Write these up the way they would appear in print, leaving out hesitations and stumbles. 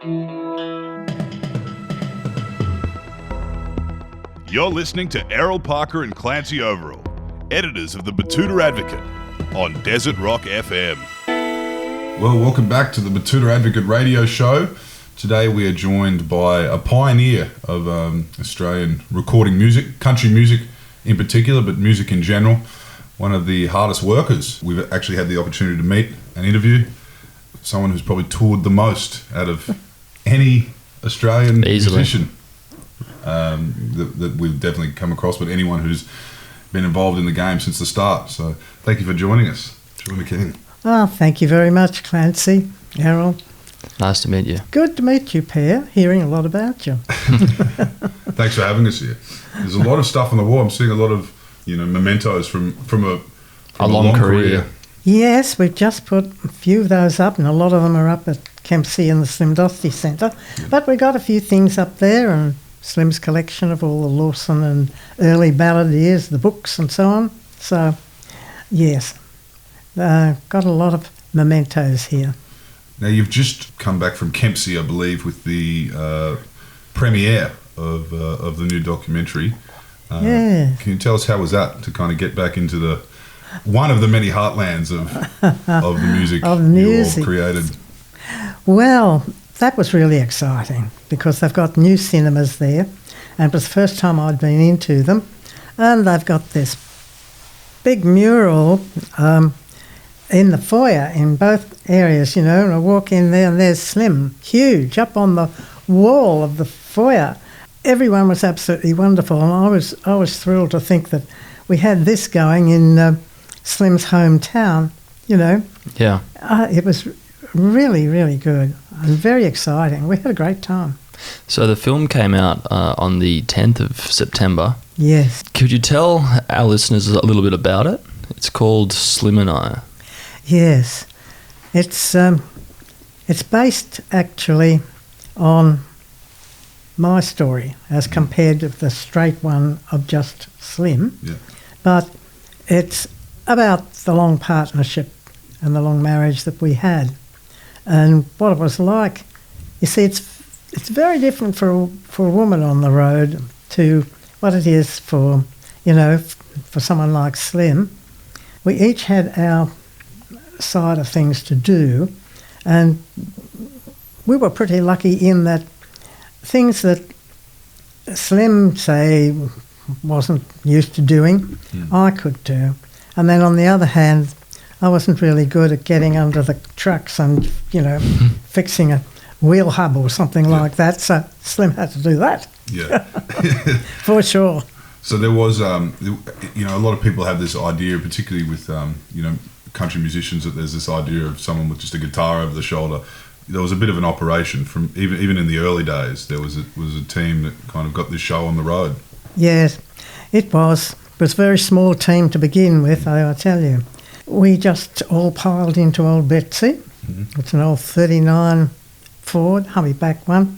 You're listening to Errol Parker and Clancy Overall, editors of the Betoota Advocate, on Desert Rock FM. Well, welcome back to the Betoota Advocate radio show. Today we are joined by a pioneer of Australian recording music, country music in particular, but music in general. One of the hardest workers we've actually had the opportunity to meet and interview. Someone who's probably toured the most out of any Australian musician that we've definitely come across, but anyone who's been involved in the game since the start. So thank you for joining us, Joy McKean. Oh, thank you very much, Clancy, Errol. Nice to meet you. Good to meet you, Per. Hearing a lot about you. Thanks for having us here. There's a lot of stuff on the wall. I'm seeing a lot of mementos from a long career. Yes, we've just put a few of those up, and a lot of them are up at Kempsey in the Slim Dosty Centre. Yeah. But we got a few things up there, and Slim's collection of all the Lawson and early balladeers, the books and so on. So, yes, got a lot of mementos here. Now, you've just come back from Kempsey, I believe, with the premiere of the new documentary. Yeah. Can you tell us how was that to kind of get back into one of the many heartlands of the music you all created? Well, that was really exciting because they've got new cinemas there, and it was the first time I'd been into them, and they've got this big mural in the foyer in both areas, and I walk in there and there's Slim, huge, up on the wall of the foyer. Everyone was absolutely wonderful, and I was thrilled to think that we had this going in Slim's hometown, Yeah. It was really, really good and very exciting. We had a great time. So the film came out on the 10th of September. Yes. Could you tell our listeners a little bit about it? It's called Slim and I. Yes. It's based actually on my story as compared to the straight one of just Slim. Yeah. But it's about the long partnership and the long marriage that we had and what it was like. You see, it's very different for a woman on the road to what it is for someone like Slim. We each had our side of things to do, and we were pretty lucky in that things that Slim, say, wasn't used to doing, I could do. And then on the other hand, I wasn't really good at getting under the trucks and, fixing a wheel hub or something like that, so Slim had to do that. Yeah. For sure. So there was, a lot of people have this idea, particularly with, country musicians, that there's this idea of someone with just a guitar over the shoulder. There was a bit of an operation from even in the early days. There was a team that kind of got this show on the road. Yes, it was. It was a very small team to begin with, I tell you. We just all piled into old Betsy. Mm-hmm. It's an old 39 Ford, hubby back one,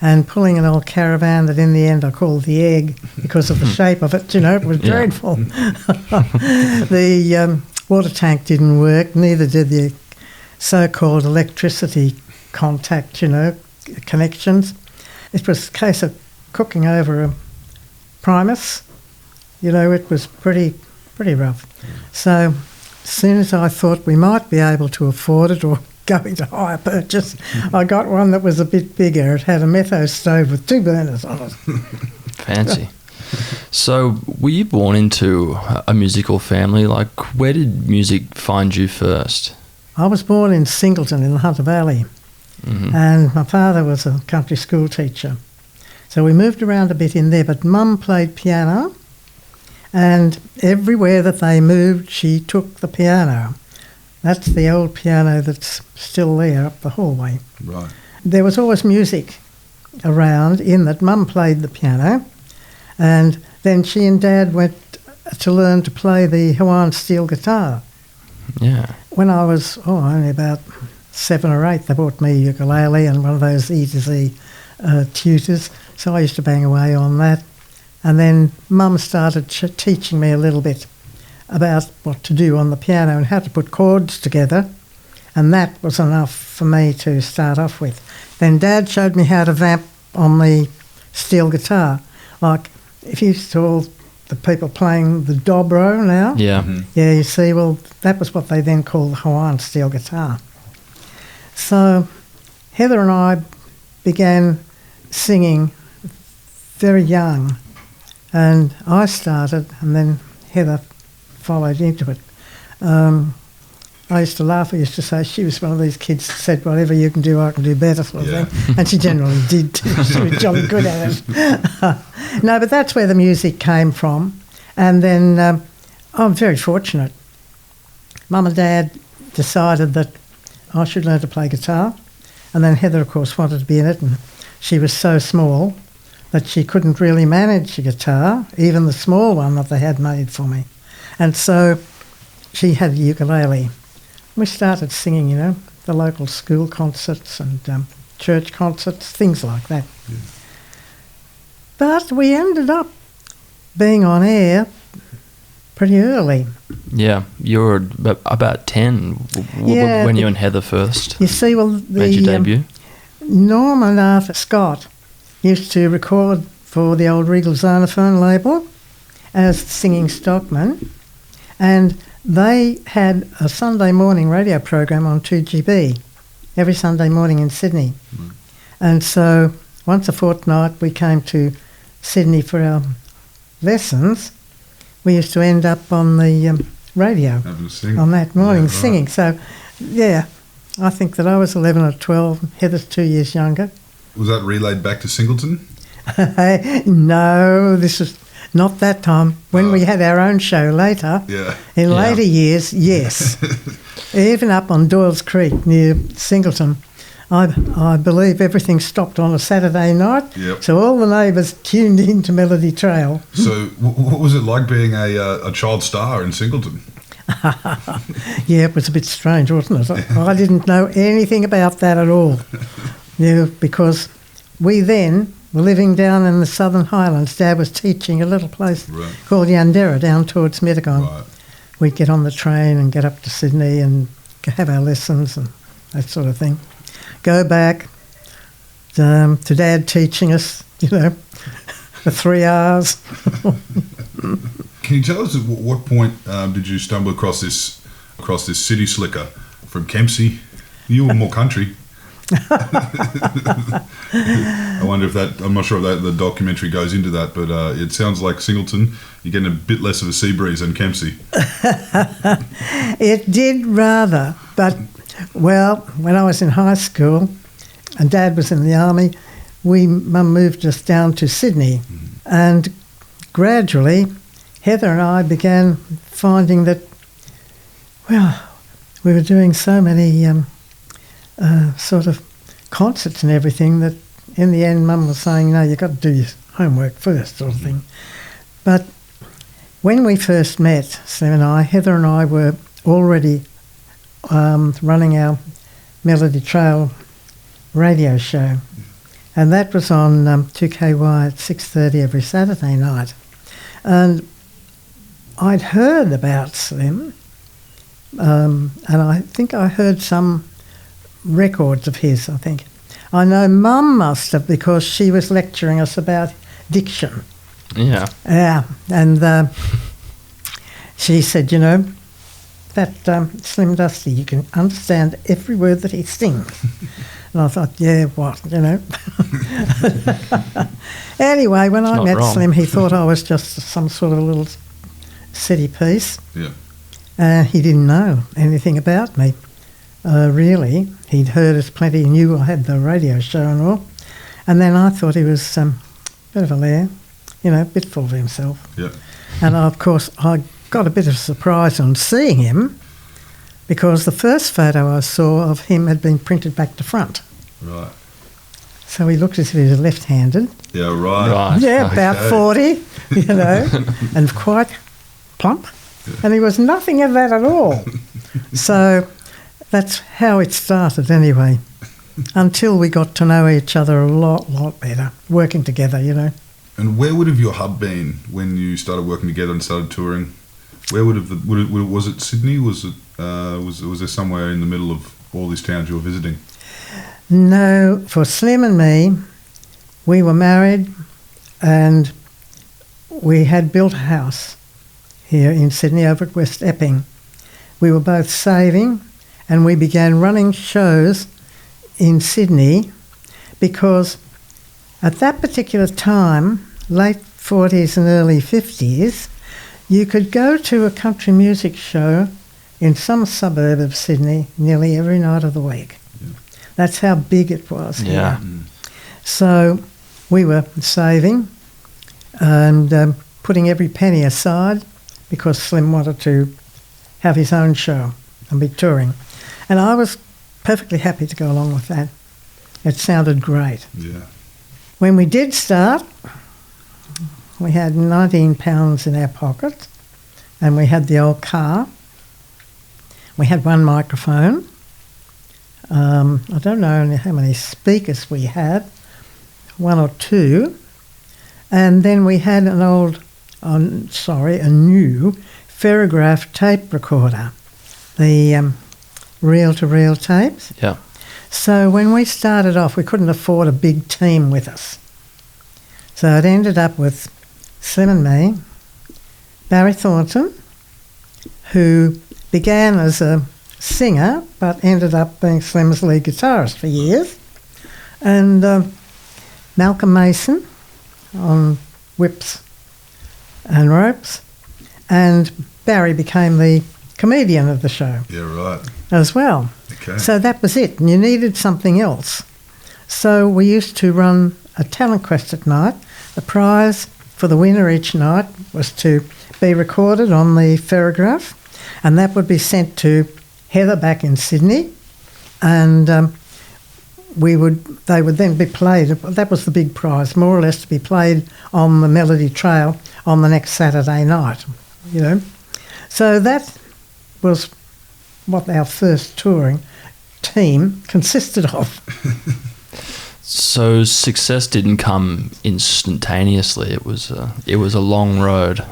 and pulling an old caravan that in the end I called the Egg because of the shape of it. It was dreadful. The water tank didn't work, neither did the so-called electricity contact, connections. It was a case of cooking over a Primus. It was pretty rough. So as soon as I thought we might be able to afford it or going to hire purchase, I got one that was a bit bigger. It had a metho stove with 2 burners on it. Fancy. So were you born into a musical family? Like, where did music find you first? I was born in Singleton in the Hunter Valley, and my father was a country school teacher. So we moved around a bit in there, but Mum played piano, and everywhere that they moved, she took the piano. That's the old piano that's still there up the hallway. Right. There was always music around in that Mum played the piano, and then she and Dad went to learn to play the Hawaiian steel guitar. Yeah. When I was only about 7 or 8, they bought me a ukulele and one of those E to Z tutors, so I used to bang away on that. And then Mum started teaching me a little bit about what to do on the piano and how to put chords together, and that was enough for me to start off with. then Dad showed me how to vamp on the steel guitar. Like, if you saw the people playing the dobro now, Yeah. yeah, you see, well, that was what they then called the Hawaiian steel guitar. So Heather and I began singing very young, and I started, and then Heather followed into it. I used to laugh. I used to say she was one of these kids that said, whatever you can do, I can do better, sort of thing. And she generally did too. She was jolly good at it. No, but that's where the music came from. And then I'm very fortunate. Mum and Dad decided that I should learn to play guitar. And then Heather, of course, wanted to be in it. And she was so small that she couldn't really manage a guitar, even the small one that they had made for me. And so she had a ukulele. We started singing, you know, the local school concerts and church concerts, things like that. Yeah. But we ended up being on air pretty early. Yeah, you were about 10 when you and Heather first you see, well, made your debut. Norm and Arthur Scott used to record for the old Regal Zonophone label as singing stockman, and they had a Sunday morning radio program on 2GB every Sunday morning in Sydney. Mm. And so once a fortnight we came to Sydney for our lessons. We used to end up on the radio on that morning singing. So, yeah, I think that I was 11 or 12, Heather's 2 years younger. Was that relayed back to Singleton? No, this was not that time. When we had our own show later, in later years, yes. Even up on Doyle's Creek near Singleton, I believe everything stopped on a Saturday night, so all the neighbours tuned into Melody Trail. So what was it like being a child star in Singleton? Yeah, it was a bit strange, wasn't it? I didn't know anything about that at all. Yeah, because we then were living down in the Southern Highlands. Dad was teaching a little place called Yandera down towards Mittagong. Right. We'd get on the train and get up to Sydney and have our lessons and that sort of thing. Go back to Dad teaching us, you know, for 3 hours. Can you tell us at what point did you stumble across this city slicker from Kempsey? You were more country. I wonder if that, I'm not sure if the documentary goes into that, but it sounds like Singleton, you're getting a bit less of a sea breeze than Kempsey. It did rather, but, well, when I was in high school and Dad was in the army, Mum moved us down to Sydney, and gradually Heather and I began finding that, well, we were doing so many sort of concerts and everything that in the end Mum was saying, no, you've got to do your homework first, sort of thing. But when we first met, Slim and I, Heather and I were already running our Melody Trail radio show, and that was on 2KY at 6:30 every Saturday night. And I'd heard about Slim, and I think I heard some records of his, I think. I know Mum must have, because she was lecturing us about diction. Yeah. Yeah, and she said, you know, that Slim Dusty, you can understand every word that he sings. And I thought, yeah, what, you know. Anyway, when I met Slim, he thought I was just some sort of a little city piece. Yeah. He didn't know anything about me, really. He'd heard us plenty, he knew I had the radio show and all. And then I thought he was a bit of a lair, you know, a bit full of himself. Yeah. And of course, I got a bit of surprise on seeing him, because the first photo I saw of him had been printed back to front. Right. So he looked as if he was left-handed. Yeah, right. Yeah, about 40, you know, and quite plump. Yeah. And he was nothing of that at all. So that's how it started anyway, until we got to know each other a lot better, working together, you know. And where would have your hub been when you started working together and started touring? Where was it Sydney? Was it was there somewhere in the middle of all these towns you were visiting? No, for Slim and me, we were married and we had built a house here in Sydney over at West Epping. We were both saving and we began running shows in Sydney because at that particular time, late 40s and early 50s, you could go to a country music show in some suburb of Sydney nearly every night of the week. Yeah. That's how big it was Yeah. here. So we were saving and putting every penny aside because Slim wanted to have his own show and be touring. And I was perfectly happy to go along with that. It sounded great. Yeah. When we did start, we had £19 in our pocket and we had the old car. We had one microphone. I don't know how many speakers we had, one or two. And then we had a new Ferrograph tape recorder, the reel-to-reel tapes. Yeah. So when we started off, we couldn't afford a big team with us. So it ended up with Slim and me, Barry Thornton, who began as a singer but ended up being Slim's lead guitarist for years, and Malcolm Mason on whips and ropes, and Barry became the comedian of the show Yeah, right. as well. Okay. So that was it, and you needed something else. So we used to run a talent quest at night. The prize for the winner each night was to be recorded on the Ferrograph, and that would be sent to Heather back in Sydney, and they would then be played. That was the big prize, more or less, to be played on the Melody Trail on the next Saturday night, you know. So that was what our first touring team consisted of. So success didn't come instantaneously. It was a long road.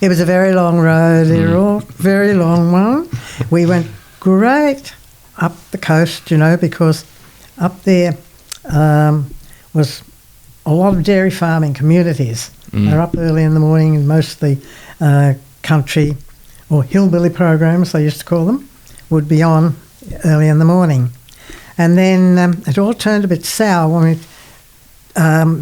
It was a very long road, Errol, very long one. We went great up the coast, you know, because up there was a lot of dairy farming communities. They're up early in the morning, and most of the country or hillbilly programs, they used to call them, would be on early in the morning. And then it all turned a bit sour when we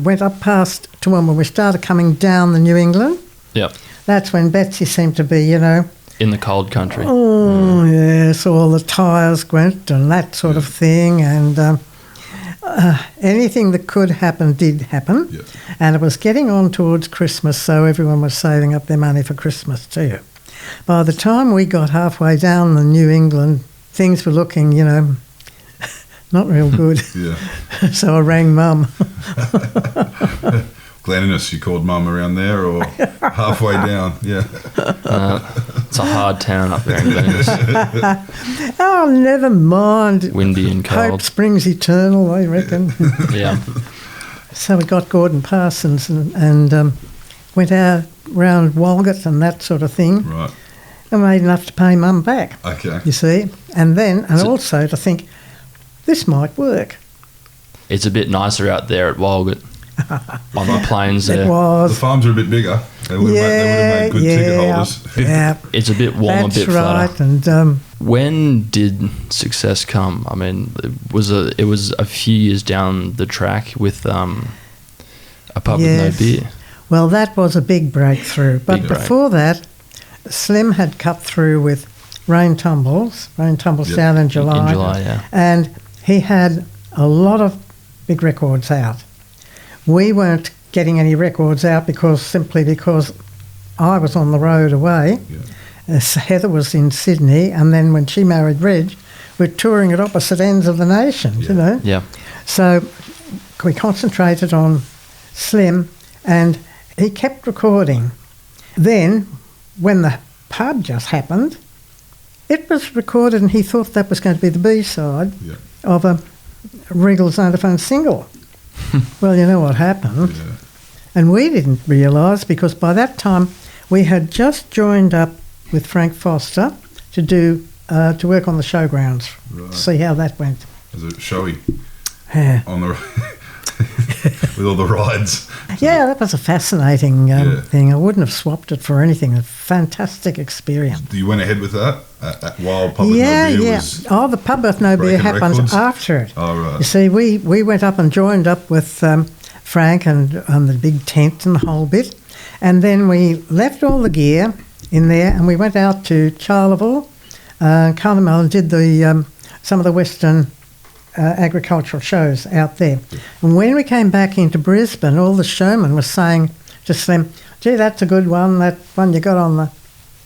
went up past Toowoomba, when we started coming down the New England. Yep. That's when Betsy seemed to be, you know, In the cold country. oh, yes, all the tyres went and that sort of thing. And anything that could happen did happen. Yeah. And it was getting on towards Christmas, so everyone was saving up their money for Christmas too. By the time we got halfway down the New England, things were looking, you know, not real good. Yeah. So I rang Mum. Glennis, you called Mum around there, or halfway down? Yeah. It's a hard town up there in Glennis. Oh, never mind. Windy and Hope cold. springs eternal, I reckon. Yeah. So we got Gordon Parsons and went out round Walgett and that sort of thing, Right. and made enough to pay Mum back, Okay. you see. And then, and So- also to think, this might work. It's a bit nicer out there at Walgett on the plains It there. The was. farms are a bit bigger. They would have made good ticket holders. Yeah, It's a bit warmer, a that's bit right. flatter. And When did success come? I mean, it was a few years down the track with a pub Yes. with no beer. well, that was a big breakthrough. But Big break. before that, Slim had cut through with Rain Tumbles Yep. down in July. In July, yeah. And he had a lot of big records out. We weren't getting any records out simply because I was on the road away. Yeah. Heather was in Sydney, and then when she married Reg, we're touring at opposite ends of the nation, you know. Yeah. So we concentrated on Slim, and he kept recording. Then, when the pub just happened, it was recorded, and he thought that was going to be the B-side Yeah. of a Regal Zonophone single. Well, you know what happened. Yeah. And we didn't realise, because by that time we had just joined up with Frank Foster to do to work on the showgrounds, Right. see how that went. As a showy Yeah. on the with all the rides. Yeah, that was a fascinating Yeah. thing. I wouldn't have swapped it for anything. A fantastic experience. You went ahead with that while Pub with Yeah, No Beer yeah. was. Oh, the Pub with No Beer breaking happened records? after it. Oh, right. You see, we went up and joined up with Frank and the big tent and the whole bit. And then we left all the gear in there and we went out to Charleville, Carnamel, and did the some of the Western agricultural shows out there. And when we came back into Brisbane, all the showmen were saying to Slim, gee, that's a good one, that one you got on the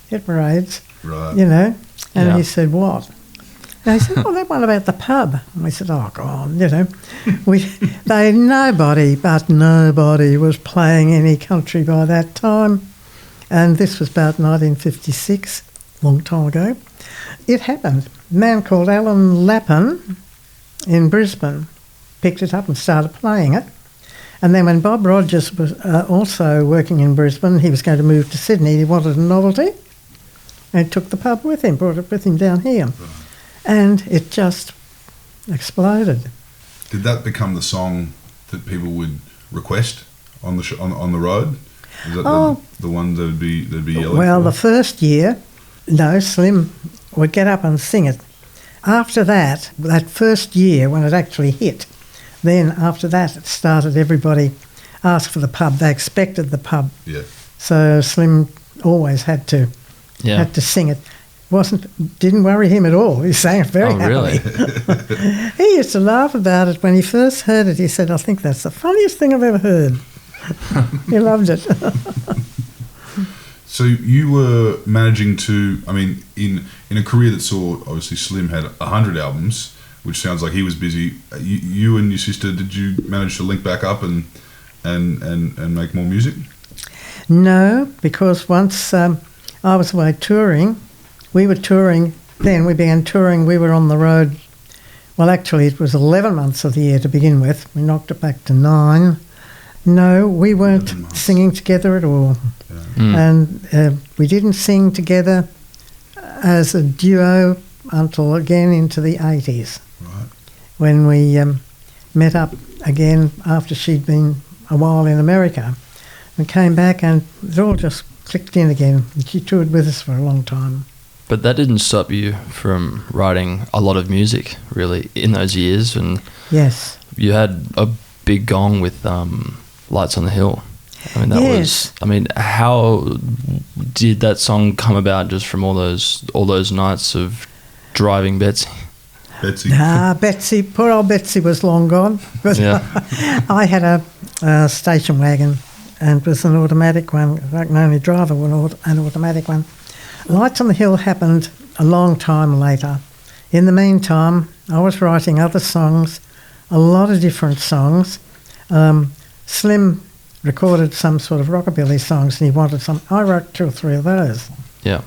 hit parades, Right. you know. And Yeah. he said, what? And he said, oh, that one about the pub. And we said, oh, God, you know. Nobody was playing any country by that time. And this was about 1956, long time ago. It happened. A man called Alan Lappin in Brisbane picked it up and started playing it. And then when Bob Rogers was also working in Brisbane, he was going to move to Sydney, he wanted a novelty, and he took the pub with him, brought it with him down here. And it just exploded. Did that become the song that people would request on the on the road? Is that the one they'd be yelling Well, for? the first year, no, Slim would get up and sing it. After that first year when it actually hit, then after that it started, everybody asked for the pub. They expected the pub. Yeah. So Slim always had to sing it. Didn't worry him at all. He sang it very happily. Really? He used to laugh about it when he first heard it. He said, I think that's the funniest thing I've ever heard. He loved it. So you were managing to, I mean, in a career that saw, obviously Slim had 100 albums, which sounds like he was busy. You and your sister, did you manage to link back up and make more music? No, because once I was away touring, we were touring, then we began touring, we were on the road. Well, actually, it was 11 months of the year to begin with. We knocked it back to 9. No, we weren't singing together at all. And we didn't sing together as a duo until again into the 80s. Right. When we met up again after she'd been a while in America. We came back and it all just clicked in again. And she toured with us for a long time. But that didn't stop you from writing a lot of music, really, in those years. And Yes. you had a big gong with Lights on the Hill. I mean, that Yes. was. I mean, how did that song come about? Just from all those nights of driving Betsy. Betsy. Betsy, poor old Betsy was long gone. But Yeah. I had a station wagon and it was an automatic one. I can only drive an automatic one. Lights on the Hill happened a long time later. In the meantime, I was writing other songs, a lot of different songs. Slim recorded some sort of rockabilly songs and he wanted some. I wrote 2 or 3 of those Yeah.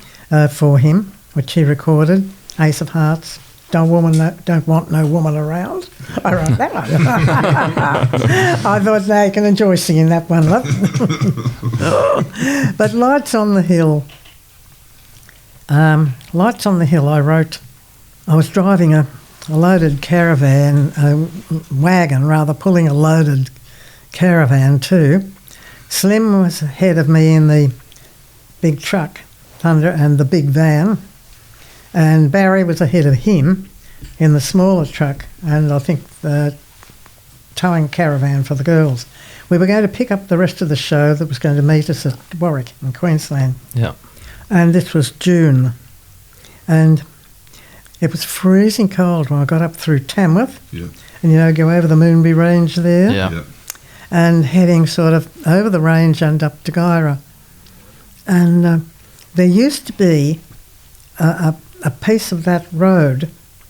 for him, which he recorded. Ace of Hearts, Don't Want No Woman Around. I wrote that one. I thought, now you can enjoy singing that one, love. But Lights on the Hill, I was driving a loaded caravan, a wagon rather, pulling a loaded caravan too. Slim was ahead of me in the big truck and the big van, and Barry was ahead of him in the smaller truck and I think the towing caravan for the girls. We were going to pick up the rest of the show that was going to meet us at Warwick in Queensland. Yeah. And this was June. And it was freezing cold when I got up through Tamworth. Yeah. And, go over the Moonbee Range there. Yeah. Yeah. And heading sort of over the range and up to Gyra. And there used to be a piece of that road.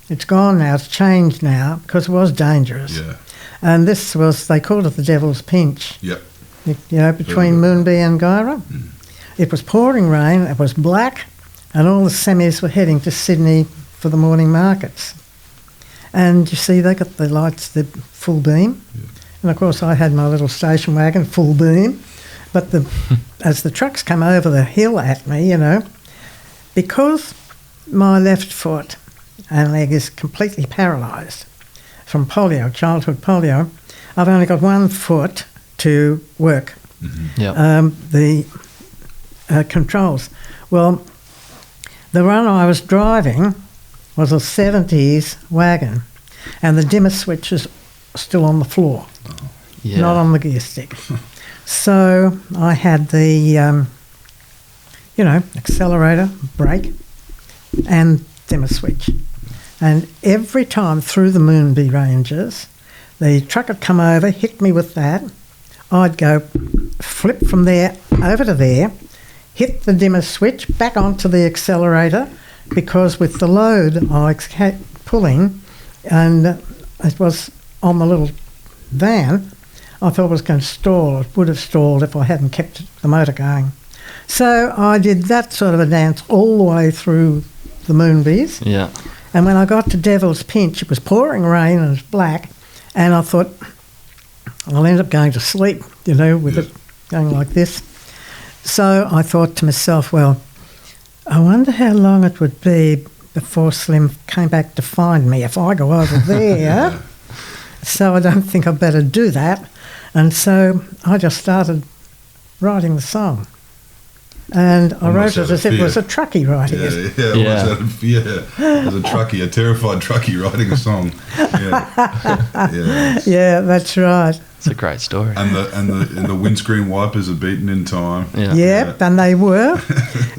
It's gone now, it's changed now, because it was dangerous. Yeah. And this was, they called it the Devil's Pinch. Yep. Between Moonbee and Gyra. It was pouring rain, it was black, and all the semis were heading to Sydney for the morning markets. And you see, they got the lights, the full beam. Yeah. And of course I had my little station wagon, full beam. But as the trucks come over the hill at me, because my left foot and leg is completely paralysed from polio, childhood polio. I've only got one foot to work the controls. Well, the one I was driving was a 70s wagon, and the dimmer switch is still on the floor, not on the gear stick. So I had the, accelerator, brake, and dimmer switch. And every time through the Moonbee Ranges, the truck would come over, hit me with that. I'd go flip from there over to there, hit the dimmer switch, back onto the accelerator, because with the load I kept pulling, and it was on the little van, I thought it was going to stall. It would have stalled if I hadn't kept the motor going. So I did that sort of a dance all the way through the Moonbees. Yeah. And when I got to Devil's Pinch, it was pouring rain and it was black, and I thought, I'll end up going to sleep, with it going like this. So I thought to myself, well, I wonder how long it would be before Slim came back to find me if I go over there. So I don't think I'd better do that. And so I just started writing the song. And I wrote it as if it was a truckie writing it. As a truckie, a terrified truckie writing a song. Yeah, that's right. It's a great story. And the windscreen wipers are beaten in time. Yep, and they were.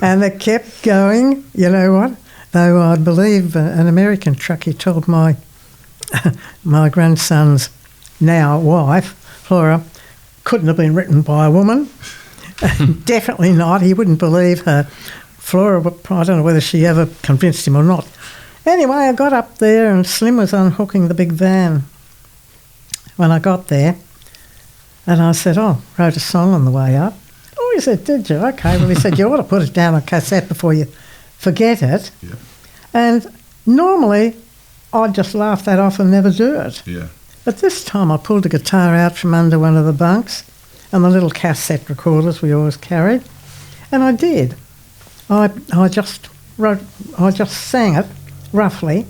And they kept going. You know what? Though I believe an American truckie told my grandson's now wife, Flora, couldn't have been written by a woman. Definitely not. He wouldn't believe her. Flora, I don't know whether she ever convinced him or not. Anyway, I got up there and Slim was unhooking the big van when I got there. And I said, wrote a song on the way up. Oh, he said, did you? Okay. Well, he said, you ought to put it down on cassette before you forget it. Yeah. And normally I'd just laugh that off and never do it. Yeah. But this time I pulled the guitar out from under one of the bunks and the little cassette recorders we always carried, and I did. I just sang it roughly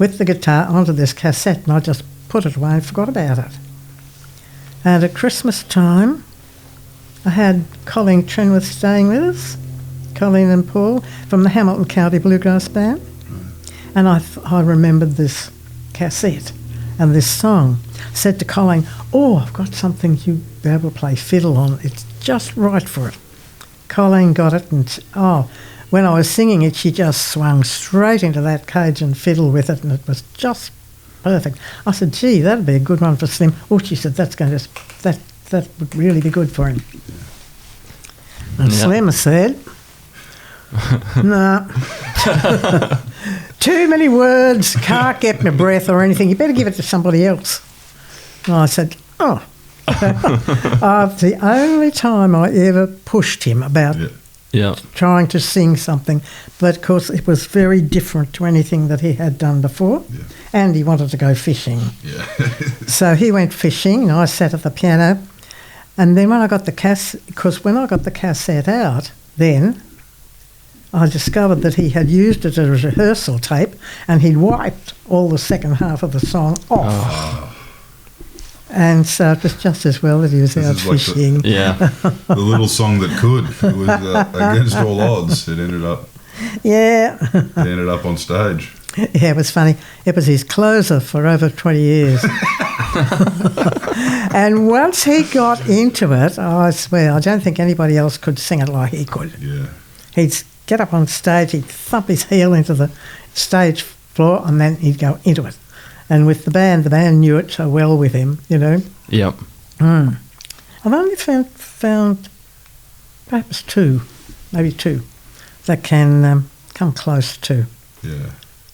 with the guitar onto this cassette, and I just put it away and forgot about it. And at Christmas time, I had Colleen Trenworth staying with us, Colleen and Paul, from the Hamilton County Bluegrass Band, and I remembered this cassette and this song. Said to Colleen, I've got something you'd be able to play fiddle on. It's just right for it. Colleen got it, and when I was singing it, she just swung straight into that Cajun fiddle with it, and it was just perfect. I said, gee, that'd be a good one for Slim. Oh, she said, that would really be good for him. And Slim said, no. Too many words, can't get my breath or anything. You better give it to somebody else. And I said, the only time I ever pushed him about trying to sing something, but of course it was very different to anything that he had done before, and he wanted to go fishing. Yeah. So he went fishing, and I sat at the piano, and then when I got the cassette out, then I discovered that he had used it as a rehearsal tape, and he'd wiped all the second half of the song off. And so it was just as well that he was out fishing. The little song that could. It was against all odds. It ended up. Yeah. It ended up on stage. Yeah, it was funny. It was his closer for over 20 years. And once he got into it, I swear, I don't think anybody else could sing it like he could. Yeah. He'd get up on stage, he'd thump his heel into the stage floor, and then he'd go into it. And with the band knew it so well with him, Yep. Mm. I've only found perhaps maybe two, that can come close to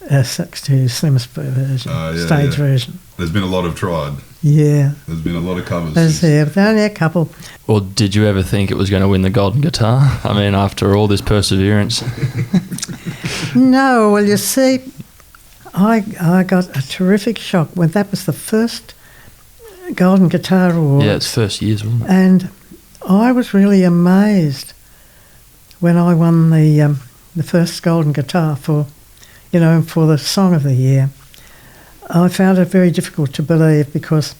to Slim's version, stage version. There's been a lot of tried. Yeah. There's been a lot of covers. But only a couple. Well, did you ever think it was going to win the golden guitar? I mean, after all this perseverance. No, well, you see, I got a terrific shock when that was the first Golden Guitar Award. Yeah, it's first years, wasn't it? And I was really amazed when I won the first Golden Guitar for for the Song of the Year, I found it very difficult to believe because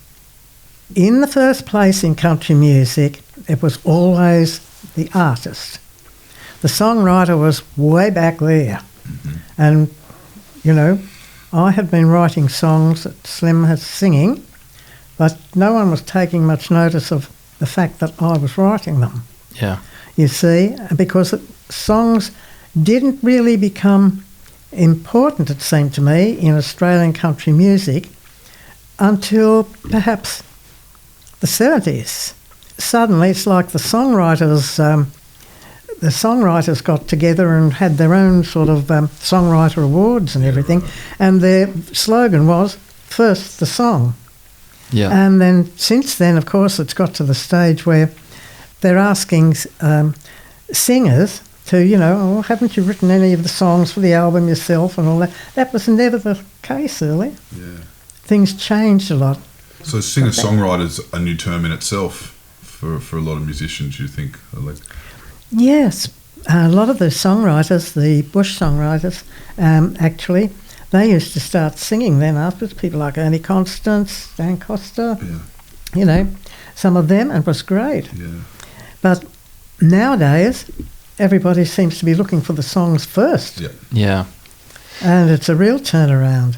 in the first place in country music, it was always the artist. The songwriter was way back there. And, I had been writing songs that Slim was singing, but no one was taking much notice of the fact that I was writing them. Yeah. You see, because songs didn't really become important, it seemed to me, in Australian country music until perhaps the 70s. Suddenly, it's like the songwriters got together and had their own sort of songwriter awards and everything, and their slogan was, first the song. Yeah. And then since then, of course, it's got to the stage where they're asking singers to, haven't you written any of the songs for the album yourself and all that? That was never the case early. Yeah. Things changed a lot. So singer-songwriter's a new term in itself for a lot of musicians, you think? Yes. A lot of the songwriters, the bush songwriters, actually, they used to start singing then afterwards. People like Ernie Constance, Dan Costa, some of them, and it was great. Yeah. But nowadays, everybody seems to be looking for the songs first. Yeah. Yeah. And it's a real turnaround.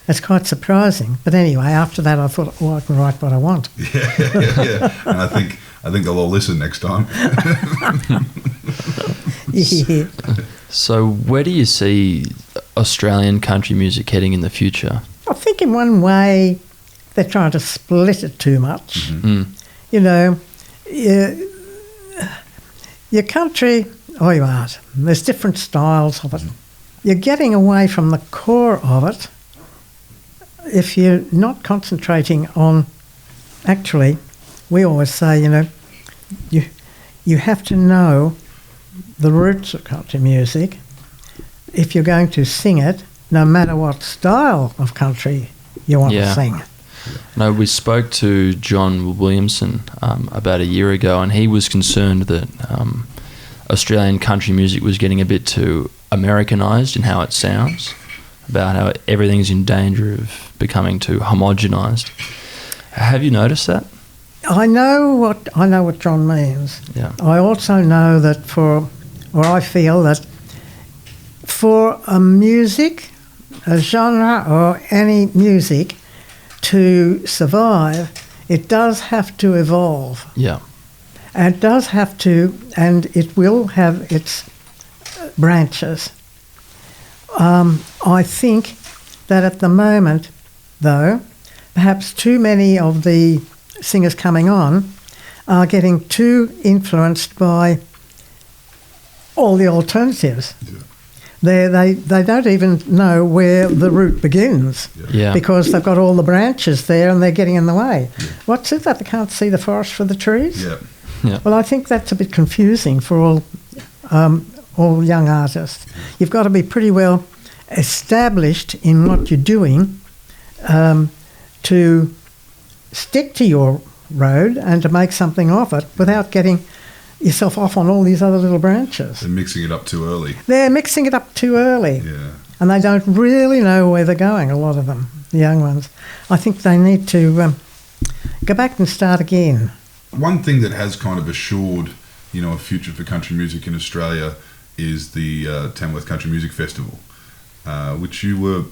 It's quite surprising. But anyway, after that I thought, I can write what I want. Yeah. And I think they'll all listen next time. Yeah. So where do you see Australian country music heading in the future? I think in one way they're trying to split it too much. Mm. Your country, you aren't. There's different styles of it. You're getting away from the core of it if you're not concentrating on, actually, we always say, you have to know the roots of country music if you're going to sing it, no matter what style of country you want to sing. No, we spoke to John Williamson about a year ago, and he was concerned that Australian country music was getting a bit too Americanised in how it sounds, about how everything's in danger of becoming too homogenised. Have you noticed that? I know what John means. Yeah. I also know that I feel that for a music, a genre or any music to survive, it does have to evolve. Yeah. And it does have to, and it will have its branches. I think that at the moment, though, perhaps too many of the singers coming on are getting too influenced by all the alternatives. They don't even know where the route begins because they've got all the branches there and they're getting in the way. Yeah. What's it that they can't see the forest for the trees? Yeah. Yeah. Well, I think that's a bit confusing for all young artists. You've got to be pretty well established in what you're doing to stick to your road and to make something of it without getting yourself off on all these other little branches. They're mixing it up too early. Yeah. And they don't really know where they're going, a lot of them, the young ones. I think they need to go back and start again. One thing that has kind of assured, a future for country music in Australia is the Tamworth Country Music Festival, which you were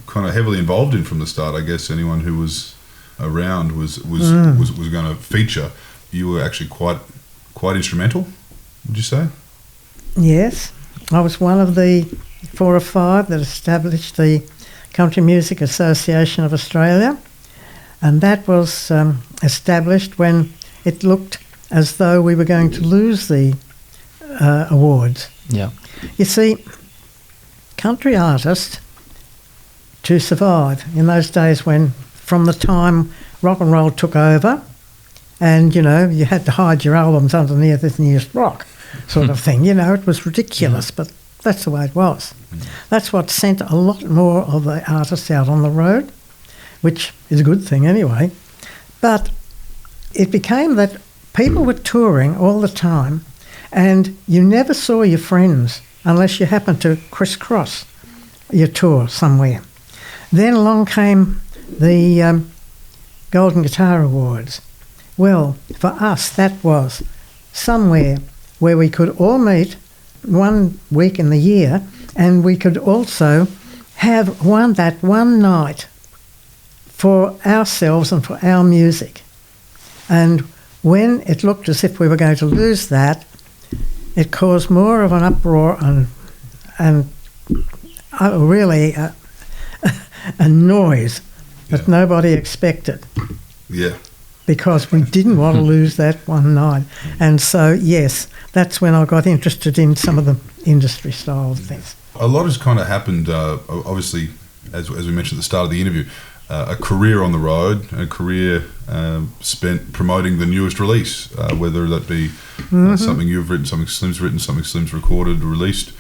kind of heavily involved in from the start. I guess anyone who was around was going to feature. You were actually quite instrumental, would you say? Yes, I was one of the 4 or 5 that established the Country Music Association of Australia, and that was established when it looked as though we were going to lose the awards. Yeah. You see, country artists, to survive in those days when, from the time rock and roll took over, and, you had to hide your albums underneath the nearest rock sort of thing. It was ridiculous, but that's the way it was. That's what sent a lot more of the artists out on the road, which is a good thing anyway. But it became that people were touring all the time and you never saw your friends unless you happened to crisscross your tour somewhere. Then along came the Golden Guitar Awards. Well, for us, that was somewhere where we could all meet 1 week in the year, and we could also have that one night for ourselves and for our music. And when it looked as if we were going to lose that, it caused more of an uproar and really a noise that nobody expected. Yeah. Because we didn't want to lose that one night. And so, yes, that's when I got interested in some of the industry style things. A lot has kind of happened, obviously, as we mentioned at the start of the interview, a career on the road, a career spent promoting the newest release, whether that be something you've written, something Slim's written, something Slim's recorded, released,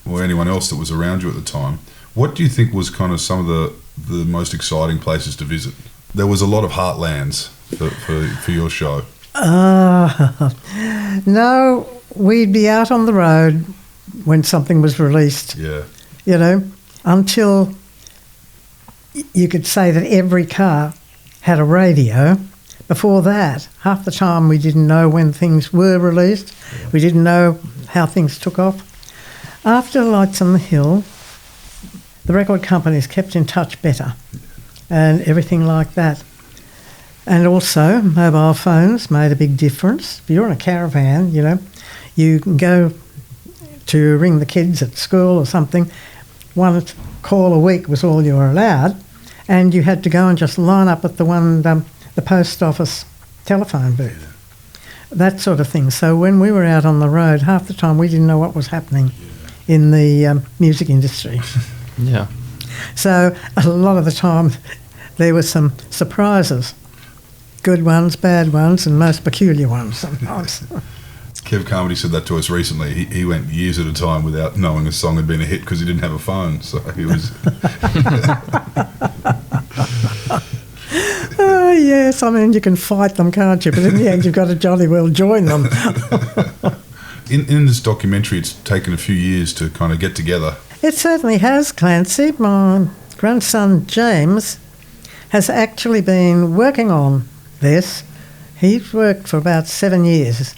or anyone else that was around you at the time. What do you think was kind of some of the most exciting places to visit? There was a lot of heartlands for your show. No, we'd be out on the road when something was released. Yeah. You know, until you could say that every car had a radio. Before that, half the time we didn't know when things were released. Yeah. We didn't know how things took off. After Lights on the Hill, the record companies kept in touch better and everything like that. And also, mobile phones made a big difference. If you're in a caravan, you know, you can go to ring the kids at school or something. One call a week was all you were allowed, and you had to go and just line up at the post office telephone booth. That sort of thing. So when we were out on the road, half the time we didn't know what was happening in the music industry. Yeah. So a lot of the time there were some surprises. Good ones, bad ones, and most peculiar ones sometimes. Kev Carmody said that to us recently. He went years at a time without knowing a song had been a hit because he didn't have a phone. So he was... Oh, yes, I mean, you can fight them, can't you? But in the end, you've got to jolly well join them. In this documentary, it's taken a few years to kind of get together. It certainly has, Clancy. My grandson, James, has actually been working on this. He's worked for about 7 years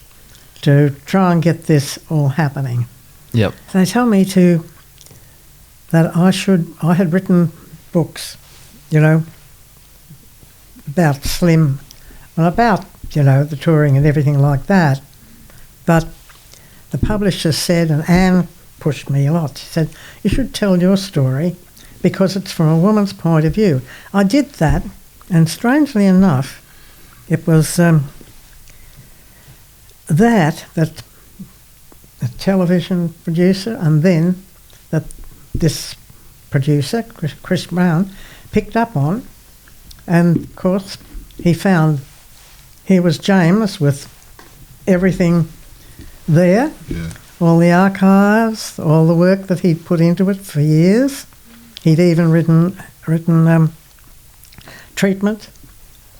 to try and get this all happening. Yep. They tell me that I had written books, you know, about Slim and about, you know, the touring and everything like that. But the publisher said, and Anne pushed me a lot, she said, you should tell your story because it's from a woman's point of view. I did that, and strangely enough, it was that the television producer and then that this producer, Chris Brown, picked up on. And, of course, he found here was James with everything there, all the archives, all the work that he'd put into it for years. He'd even written treatment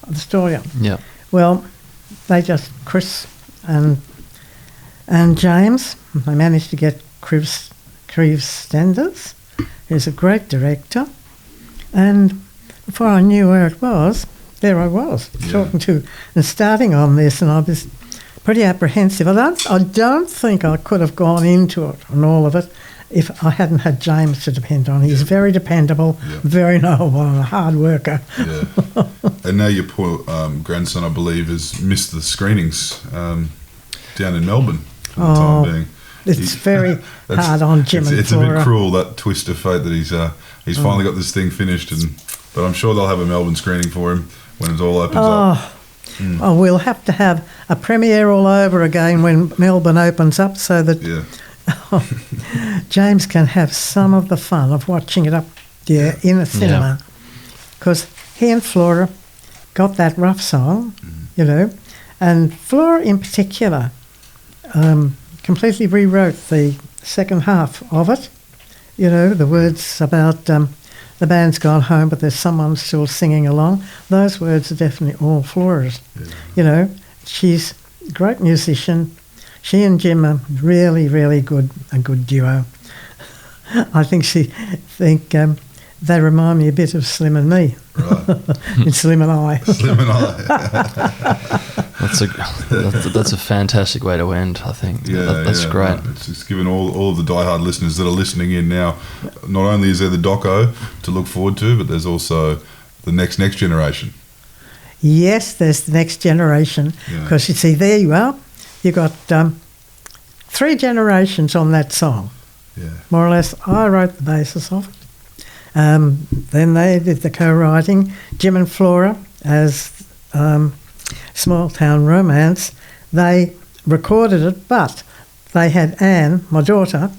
of the story. Yeah. Well, they just, Chris and James, they managed to get Creve Stenders, who's a great director, and before I knew where it was, there I was, talking to and starting on this, and I was pretty apprehensive. I don't think I could have gone into it and all of it if I hadn't had James to depend on. He's very dependable, very knowable, and a hard worker. Yeah. And now your poor grandson, I believe, has missed the screenings down in Melbourne for the time being. It's very hard on Jim and It's Flora. a bit cruel, that twist of fate that he's finally got this thing finished, but I'm sure they'll have a Melbourne screening for him when it all opens up. Oh, we'll have to have a premiere all over again when Melbourne opens up so that James can have some of the fun of watching it up in a cinema. Because he and Flora got that rough song, you know, and Flora in particular completely rewrote the second half of it. You know, the words about the band's gone home, but there's someone still singing along. Those words are definitely all Flora's. You know, she's a great musician. She and Jim are really, really good, a good duo. I think they remind me a bit of Slim and me. Right. In Slim and I. Slim and I. That's a fantastic way to end, I think. That's great. Right. It's given all of the diehard listeners that are listening in now, not only is there the doco to look forward to, but there's also the next generation. Yes, there's the next generation. Because you see, there you are. You've got 3 generations on that song. Yeah. More or less, I wrote the basis of it. Then they did the co-writing. Jim and Flora, as Small Town Romance, they recorded it, but they had Anne, my daughter,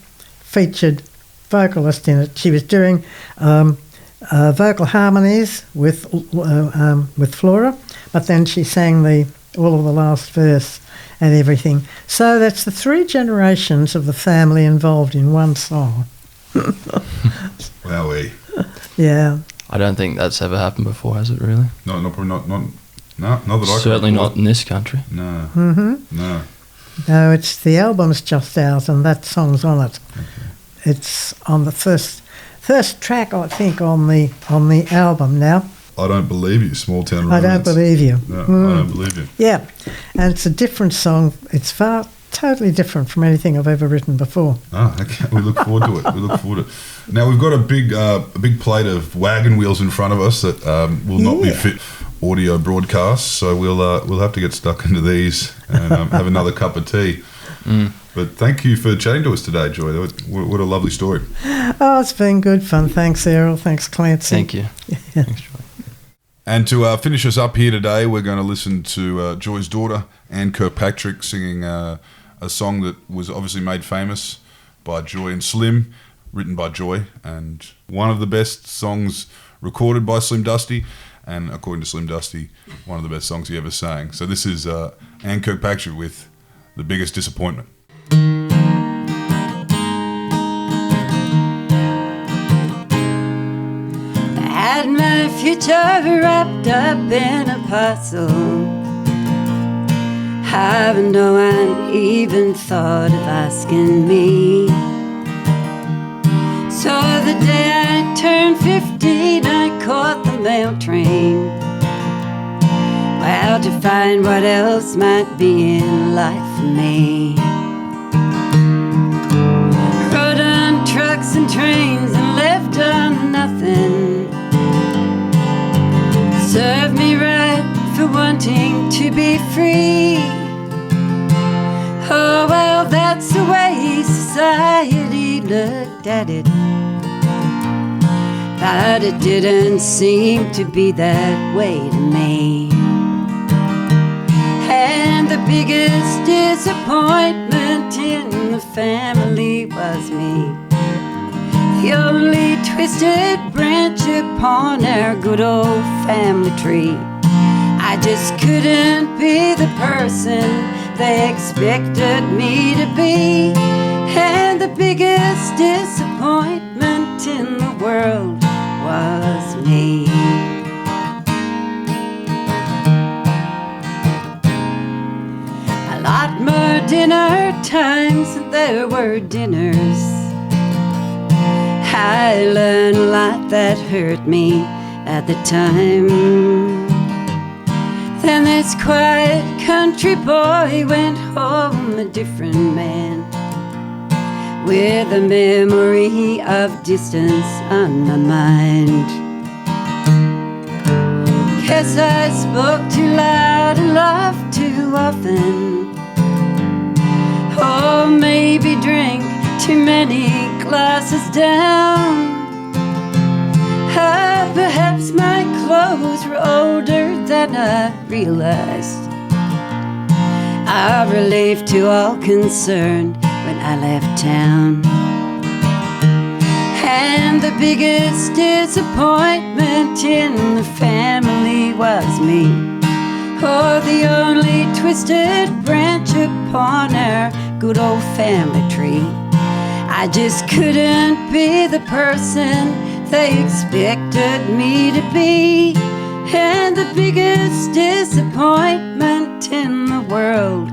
featured vocalist in it. She was doing vocal harmonies with Flora, but then she sang all of the last verse and everything. So that's the 3 generations of the family involved in one song. Wowee. Yeah. I don't think that's ever happened before, has it really? No, probably not that I certainly not in this country. No. Mm-hmm. No. No, it's the album's just out and that song's on it. Okay. It's on the first track, I think, on the album now. I don't believe you, Small Town Romance. I don't believe you. No, I don't believe you. Yeah, and it's a different song. It's totally different from anything I've ever written before. Oh, okay. We look forward to it. Now we've got a big plate of wagon wheels in front of us that will not be fit audio broadcasts, so we'll have to get stuck into these and have another cup of tea. But thank you for chatting to us today, Joy. What a lovely story. Oh, it's been good fun. Thanks, Errol. Thanks, Clancy. Thank you. Yeah. Thanks, Joy. And to finish us up here today, we're going to listen to Joy's daughter, Anne Kirkpatrick, singing a song that was obviously made famous by Joy and Slim, written by Joy, and one of the best songs recorded by Slim Dusty, and according to Slim Dusty, one of the best songs he ever sang. So this is Anne Kirkpatrick with The Biggest Disappointment. Had my future wrapped up in a puzzle. Haven't no one even thought of asking me. So the day I turned 15, I caught the mail train. Well, to find what else might be in life for me. Rode on trucks and trains and left on nothing. Served me right for wanting to be free. Oh, well, that's the way society looked at it. But it didn't seem to be that way to me. And the biggest disappointment in the family was me. The only twisted branch upon our good old family tree. I just couldn't be the person they expected me to be. And the biggest disappointment in the world was me. A lot more dinner times than there were dinners. I learned a lot that hurt me at the time. Then this quiet country boy went home a different man, with a memory of distance on my mind. Guess I spoke too loud and laughed too often. Or maybe drank too many glasses down. Perhaps my clothes were older than I realized. I relieved to all concerned when I left town. And the biggest disappointment in the family was me. Oh, the only twisted branch upon our good old family tree. I just couldn't be the person they expected me to be. And the biggest disappointment in the world